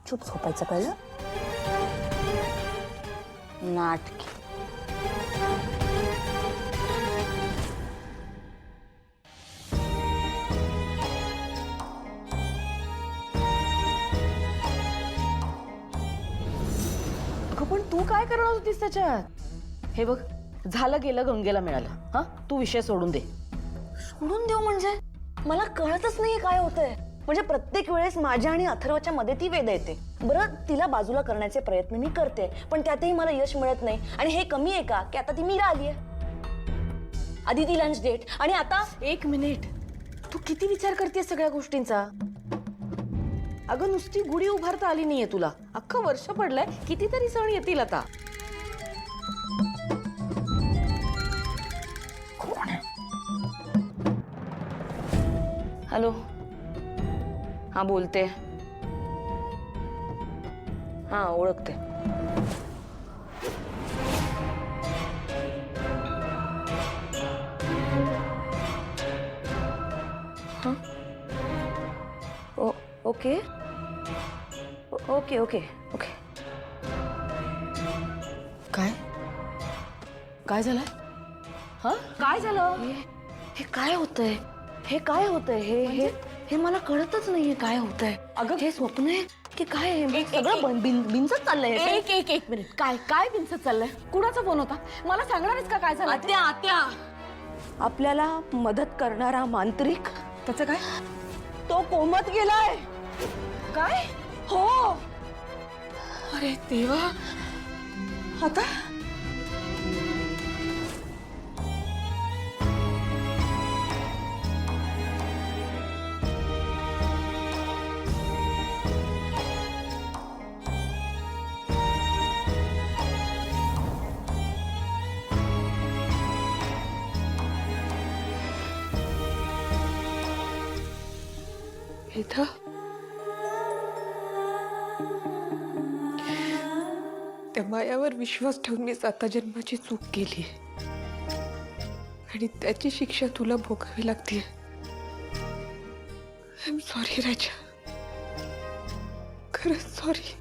गपचूप झोपायचं, कळलं? नाटकी. अगं पण तू काय करणार होतीस त्याच्यात? हे बघ, झालं गेलं गंगेला मिळालं. हा, तू विषय सोडून दे. सोडून देऊ म्हणजे? मला कळतच नाहीये काय होतंय. म्हणजे प्रत्येक वेळेस माझ्या आणि अथर्वच्या मध्ये ती वेद येते. बरं, तिला बाजूला करण्याचे प्रयत्न मी करते, पण त्यातही मला यश मिळत नाही. आणि हे कमी आहे का की आता ती मीरा आलीये, आधी ती लंच डेट, आणि आता 1 मिनिट, तू किती विचार करतेस सगळ्या गोष्टींचा? अगं नुसती गुढी उभारता आली नाहीये तुला, अख्खं वर्ष पडलंय, कितीतरी सण येतील आता. कोण आहे? हॅलो, हा बोलते. हा, ओळखते. हा, ओके ओके ओके ओके. काय काय झालंय? हा, काय झालं? हे काय होतंय? हे काय होतंय? हे हे मला कळतच नाहीये काय होतंय. अगं, हे स्वप्न आहे की काय आहे? सगळं बिनसच चाललंय. एक मिनिट, काय काय बिनसत चाललंय? कुणाचा फोन होता? मला सांगणारच का काय झालं? आत्या, आत्या, आपल्याला मदत करणारा मांत्रिक, त्याचं काय? तो कोमत गेलाय. काय? हो. अरे देवा, आता इथं त्या मायावर विश्वास ठेवून मी आता जन्माची चूक केली आणि त्याची शिक्षा तुला भोगावी लागते. आय एम सॉरी राजा, खरंच सॉरी.